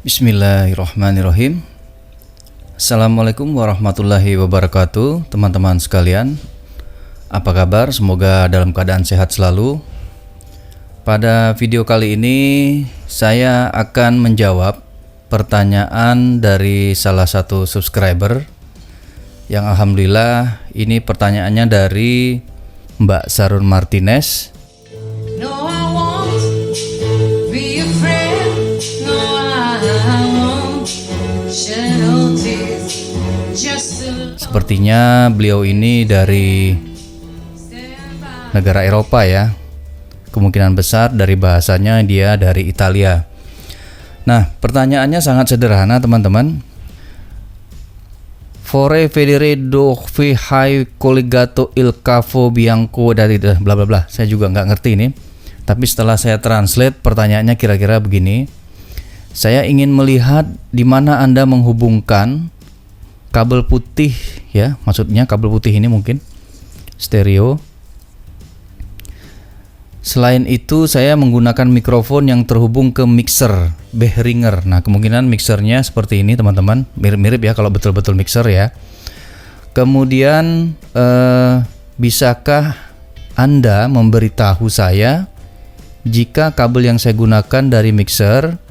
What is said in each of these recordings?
Bismillahirrahmanirrahim. Assalamualaikum warahmatullahi wabarakatuh, teman-teman sekalian. Apa kabar? Semoga dalam keadaan sehat selalu. Pada video kali ini saya akan menjawab pertanyaan dari salah satu subscriber yang alhamdulillah ini pertanyaannya dari Mbak Sarun Martinez. Sepertinya beliau ini dari negara Eropa ya. Kemungkinan besar dari bahasanya dia dari Italia. Nah, pertanyaannya sangat sederhana, teman-teman. Vorrei vedere dove hai collegato il cavo bianco dari bla bla bla. Saya juga nggak ngerti ini. Tapi setelah saya translate, pertanyaannya kira-kira begini. Saya ingin melihat di mana Anda menghubungkan kabel putih ya, maksudnya kabel putih ini mungkin stereo. Selain itu saya menggunakan mikrofon yang terhubung ke mixer Behringer. Nah, kemungkinan mixernya seperti ini teman-teman, mirip-mirip ya kalau betul-betul mixer ya. Kemudian bisakah Anda memberitahu saya jika kabel yang saya gunakan dari mixer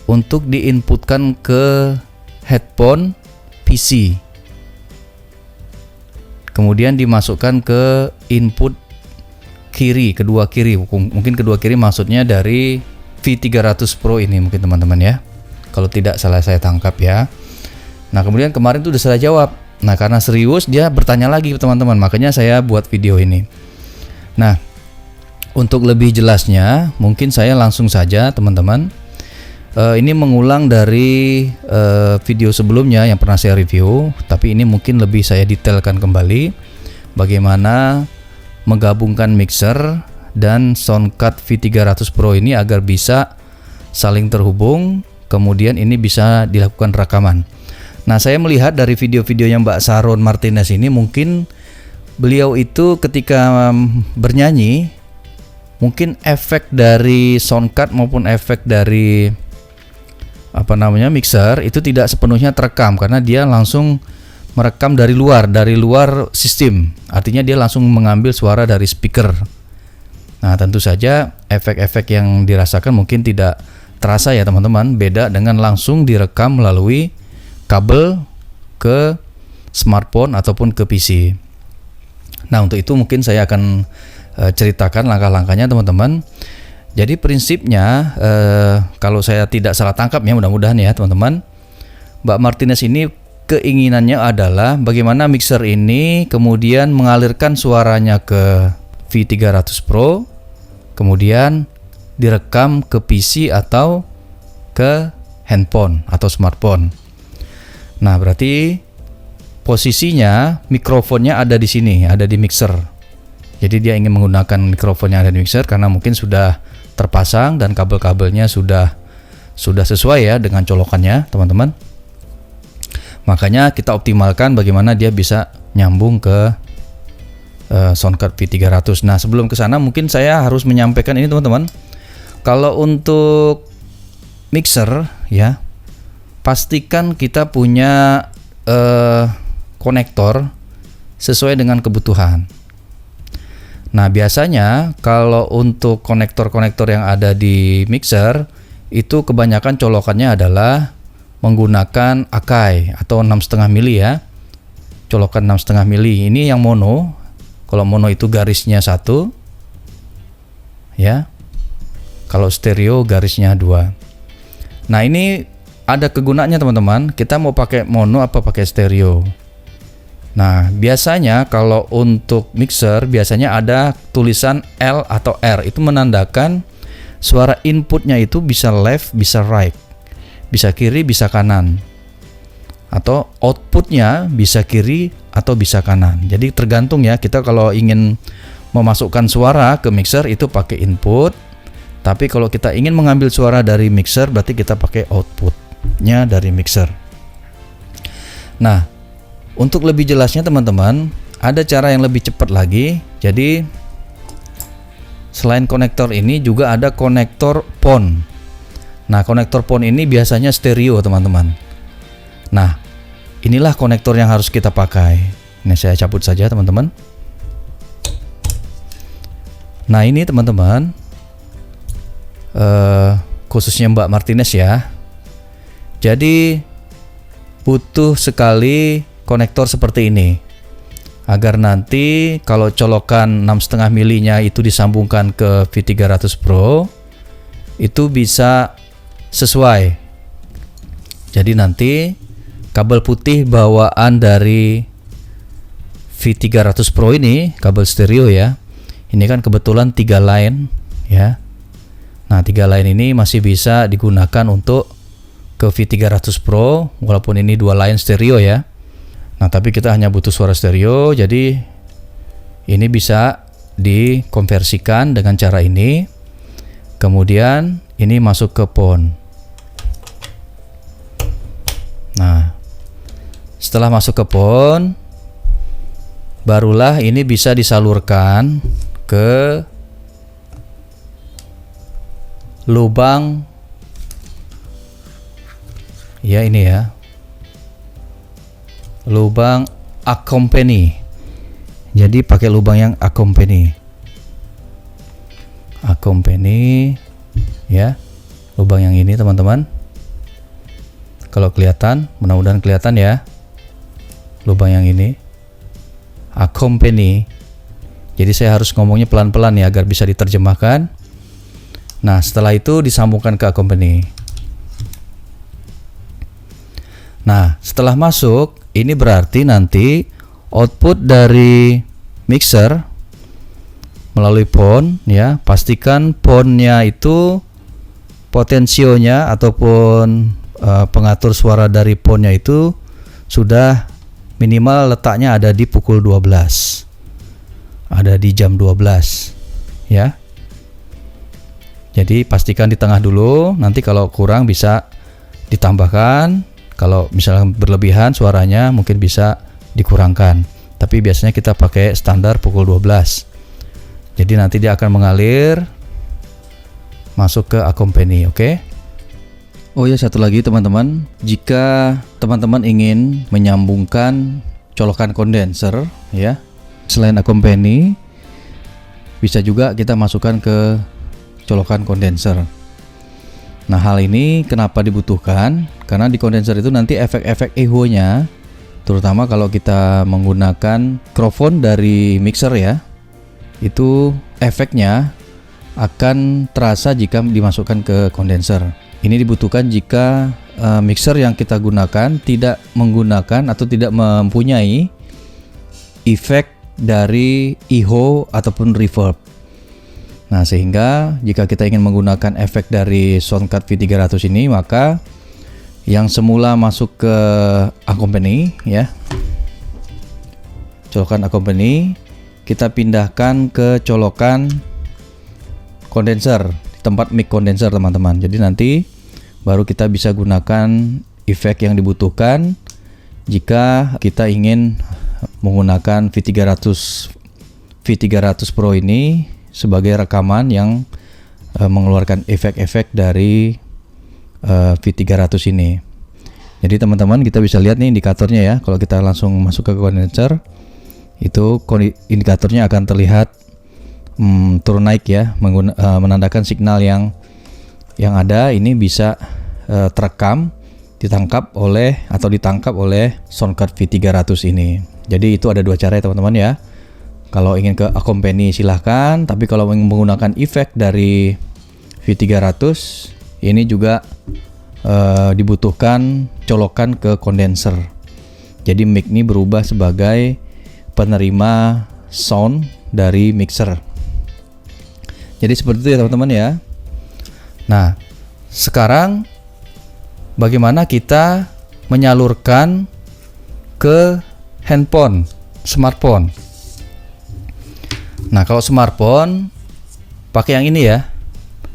untuk diinputkan ke headphone PC, kemudian dimasukkan ke input kiri, kedua kiri, mungkin kedua kiri maksudnya dari V300 Pro ini mungkin teman-teman ya, kalau tidak salah saya tangkap ya. Nah, kemudian kemarin tuh udah saya jawab. Nah, karena serius dia bertanya lagi teman-teman, makanya saya buat video ini. Nah, untuk lebih jelasnya mungkin saya langsung saja teman-teman. Ini mengulang dari video sebelumnya yang pernah saya review, tapi ini mungkin lebih saya detailkan kembali bagaimana menggabungkan mixer dan soundcard V300 Pro ini agar bisa saling terhubung, kemudian ini bisa dilakukan rekaman. Nah, saya melihat dari video-videonya Mbak Sarun Martinez ini, mungkin beliau itu ketika bernyanyi, mungkin efek dari soundcard maupun efek dari mixer itu tidak sepenuhnya terekam karena dia langsung merekam dari luar sistem. Artinya dia langsung mengambil suara dari speaker. Nah, tentu saja efek-efek yang dirasakan mungkin tidak terasa ya teman-teman, beda dengan langsung direkam melalui kabel ke smartphone ataupun ke PC. Nah, untuk itu mungkin saya akan ceritakan langkah-langkahnya teman-teman. Jadi prinsipnya kalau saya tidak salah tangkap ya, mudah-mudahan ya teman-teman, Mbak Martinez ini keinginannya adalah bagaimana mixer ini kemudian mengalirkan suaranya ke V300 Pro, kemudian direkam ke PC atau ke handphone atau smartphone. Nah, berarti posisinya mikrofonnya ada di sini, ada di mixer. Jadi dia ingin menggunakan mikrofon yang ada di mixer karena mungkin sudah terpasang dan kabel-kabelnya sudah sesuai ya dengan colokannya teman-teman. Makanya kita optimalkan bagaimana dia bisa nyambung ke soundcard V300. Nah, sebelum ke sana mungkin saya harus menyampaikan ini teman-teman. Kalau untuk mixer ya, pastikan kita punya konektor sesuai dengan kebutuhan. Nah, biasanya kalau untuk konektor-konektor yang ada di mixer itu kebanyakan colokannya adalah menggunakan Akai atau 6,5 mili ya. Colokan 6,5 mili ini yang mono. Kalau mono itu garisnya 1 ya. Kalau stereo garisnya 2. Nah, ini ada kegunaannya teman-teman. Kita mau pakai mono apa pakai stereo? Nah, biasanya kalau untuk mixer biasanya ada tulisan L atau R, itu menandakan suara inputnya itu bisa left, bisa right, bisa kiri, bisa kanan, atau outputnya bisa kiri atau bisa kanan. Jadi tergantung ya, kita kalau ingin memasukkan suara ke mixer itu pakai input, tapi kalau kita ingin mengambil suara dari mixer berarti kita pakai outputnya dari mixer. Nah, untuk lebih jelasnya teman-teman, ada cara yang lebih cepat lagi. Jadi selain konektor ini juga ada konektor PON. Nah, konektor PON ini biasanya stereo, teman-teman. Nah, inilah konektor yang harus kita pakai. Ini saya cabut saja, teman-teman. Nah, ini teman-teman, khususnya Mbak Martinez ya. Jadi butuh sekali konektor seperti ini agar nanti kalau colokan 6,5 milinya itu disambungkan ke V300 Pro itu bisa sesuai. Jadi nanti kabel putih bawaan dari V300 Pro ini, kabel stereo ya, ini kan kebetulan 3 line ya. Nah, 3 line ini masih bisa digunakan untuk ke V300 Pro walaupun ini 2 line stereo ya. Nah, tapi kita hanya butuh suara stereo, jadi ini bisa dikonversikan dengan cara ini. Kemudian ini masuk ke PON. Nah, setelah masuk ke PON, barulah ini bisa disalurkan ke lubang ya, ini ya, lubang accompany. Jadi pakai lubang yang accompany ya, lubang yang ini teman-teman. Kalau kelihatan, mudah-mudahan kelihatan ya, lubang yang ini accompany. Jadi saya harus ngomongnya pelan-pelan ya agar bisa diterjemahkan. Nah, setelah itu disambungkan ke accompany. Nah, setelah masuk, ini berarti nanti output dari mixer melalui PON ya, pastikan PON-nya itu potensionya ataupun pengatur suara dari PON-nya itu sudah minimal letaknya ada di pukul 12. Ada di jam 12 ya. Jadi pastikan di tengah dulu, nanti kalau kurang bisa ditambahkan. Kalau misalnya berlebihan suaranya mungkin bisa dikurangkan. Tapi biasanya kita pakai standar pukul 12. Jadi nanti dia akan mengalir masuk ke accompany, oke? Oh ya, satu lagi teman-teman, jika teman-teman ingin menyambungkan colokan kondenser ya, selain accompany, bisa juga kita masukkan ke colokan kondenser. Nah, hal ini kenapa dibutuhkan? Karena di kondenser itu nanti efek-efek echo-nya, terutama kalau kita menggunakan mikrofon dari mixer ya, itu efeknya akan terasa jika dimasukkan ke kondenser. Ini dibutuhkan jika mixer yang kita gunakan tidak menggunakan atau tidak mempunyai efek dari echo ataupun reverb. Nah, sehingga jika kita ingin menggunakan efek dari Soundcard V300 ini, maka yang semula masuk ke accompany ya, colokan accompany, kita pindahkan ke colokan kondenser, tempat mic kondenser teman-teman. Jadi nanti baru kita bisa gunakan efek yang dibutuhkan jika kita ingin menggunakan V300 Pro ini sebagai rekaman yang mengeluarkan efek-efek dari V300 ini. Jadi teman-teman, kita bisa lihat nih indikatornya ya. Kalau kita langsung masuk ke kondenser, itu indikatornya akan terlihat turun naik ya, menandakan signal yang ada ini bisa terekam, ditangkap oleh Soundcard V300 ini. Jadi itu ada 2 cara ya teman-teman ya. Kalau ingin ke accompany silahkan, tapi kalau ingin menggunakan efek dari V300 ini juga dibutuhkan colokan ke kondenser. Jadi mic ini berubah sebagai penerima sound dari mixer. Jadi seperti itu ya teman-teman ya. Nah, sekarang bagaimana kita menyalurkan ke handphone, smartphone. Nah, kalau smartphone pakai yang ini ya.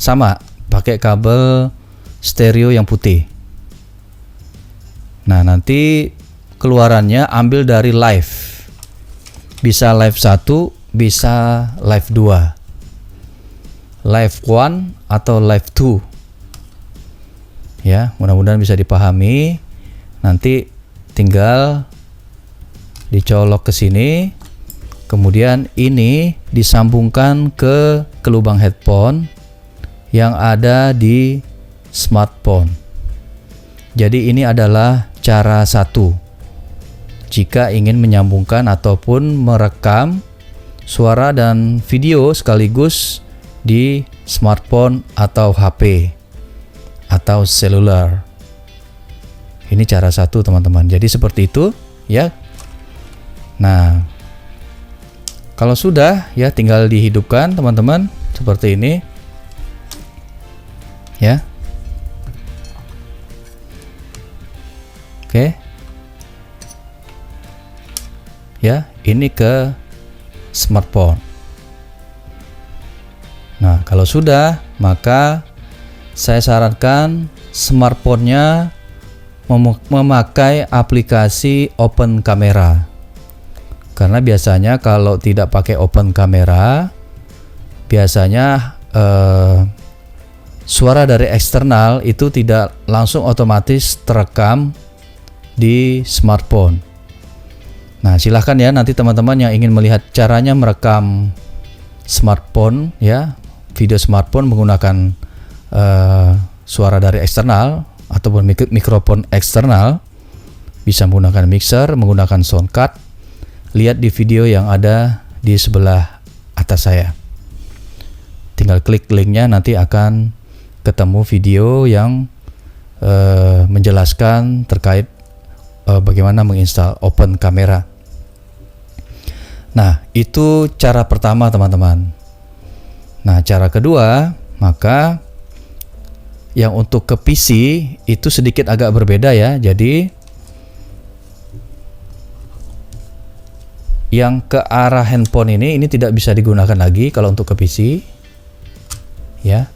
Sama, pakai kabel stereo yang putih. Nah, nanti keluarannya ambil dari live. Bisa live 1, bisa live 2. Live 1 atau live 2. Ya, mudah-mudahan bisa dipahami. Nanti tinggal dicolok ke sini, kemudian ini disambungkan ke lubang headphone yang ada di smartphone. Jadi ini adalah cara satu jika ingin menyambungkan ataupun merekam suara dan video sekaligus di smartphone atau HP atau seluler. Ini cara satu teman-teman. Jadi seperti itu ya. Nah, kalau sudah ya tinggal dihidupkan teman-teman seperti ini. Ya. Oke. Ya, ini ke smartphone. Nah, kalau sudah, maka saya sarankan smartphone-nya memakai aplikasi Open Camera. Karena biasanya kalau tidak pakai Open Camera, biasanya suara dari eksternal itu tidak langsung otomatis terekam di smartphone. Nah, silahkan ya nanti teman-teman yang ingin melihat caranya merekam smartphone ya, video smartphone menggunakan suara dari eksternal ataupun mikrofon eksternal, bisa menggunakan mixer, menggunakan sound card. Lihat di video yang ada di sebelah atas saya. Tinggal klik linknya, nanti akan ketemu video yang menjelaskan terkait bagaimana menginstal Open Camera. Nah, itu cara pertama teman-teman. Nah, cara kedua, maka yang untuk ke PC itu sedikit agak berbeda ya. Jadi yang ke arah handphone ini tidak bisa digunakan lagi kalau untuk ke PC. Ya.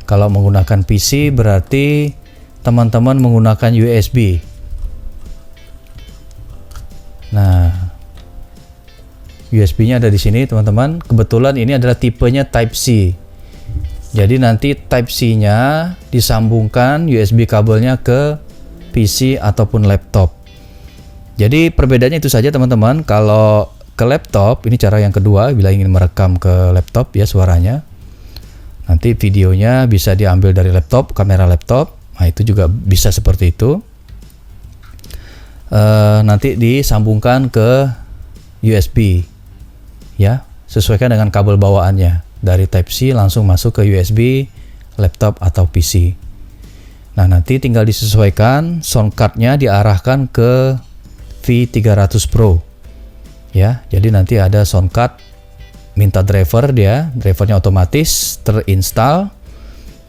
Kalau menggunakan PC berarti teman-teman menggunakan USB. Nah, USB-nya ada di sini teman-teman. Kebetulan ini adalah tipenya Type C. Jadi nanti Type C-nya disambungkan USB kabelnya ke PC ataupun laptop. Jadi perbedaannya itu saja teman-teman. Kalau ke laptop, ini cara yang kedua bila ingin merekam ke laptop ya suaranya. Nanti videonya bisa diambil dari laptop, kamera laptop. Nah, itu juga bisa seperti itu. Nanti disambungkan ke USB. Ya, sesuaikan dengan kabel bawaannya. Dari Type C langsung masuk ke USB, laptop atau PC. Nah, nanti tinggal disesuaikan sound card-nya diarahkan ke V300 Pro. Ya, jadi nanti ada sound card, minta driver dia, drivernya otomatis terinstall.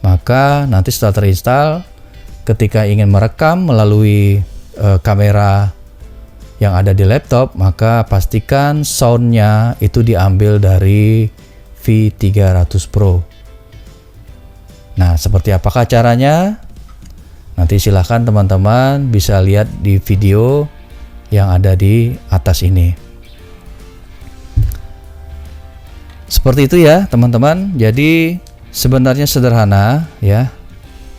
Maka nanti setelah terinstall, ketika ingin merekam melalui kamera yang ada di laptop, maka pastikan soundnya itu diambil dari V300 Pro. Nah, seperti apakah caranya? Nanti silahkan teman-teman bisa lihat di video yang ada di atas ini. Seperti itu ya teman-teman. Jadi sebenarnya sederhana ya.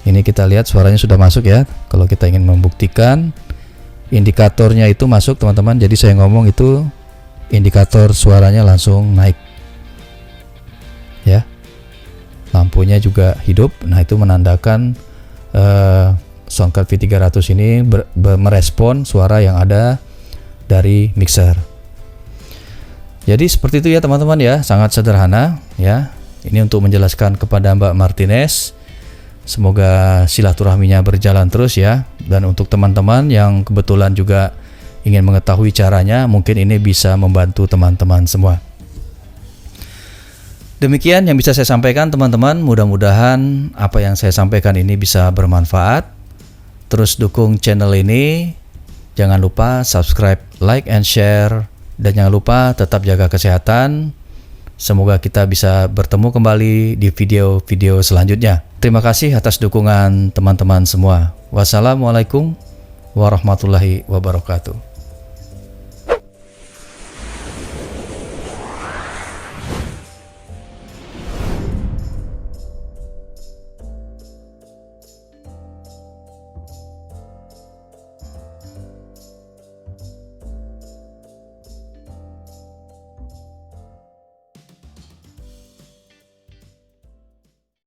Ini kita lihat suaranya sudah masuk ya. Kalau kita ingin membuktikan indikatornya itu masuk teman-teman. Jadi saya ngomong itu indikator suaranya langsung naik. Ya, lampunya juga hidup. Nah, itu menandakan soundcard V300 ini merespon suara yang ada dari mixer. Jadi seperti itu ya teman-teman ya, sangat sederhana ya. Ini untuk menjelaskan kepada Mbak Martinez. Semoga silaturahminya berjalan terus ya. Dan untuk teman-teman yang kebetulan juga ingin mengetahui caranya, mungkin ini bisa membantu teman-teman semua. Demikian yang bisa saya sampaikan teman-teman. Mudah-mudahan apa yang saya sampaikan ini bisa bermanfaat. Terus dukung channel ini. Jangan lupa subscribe, like, and share. Dan jangan lupa tetap jaga kesehatan. Semoga kita bisa bertemu kembali di video-video selanjutnya. Terima kasih atas dukungan teman-teman semua. Wassalamualaikum warahmatullahi wabarakatuh.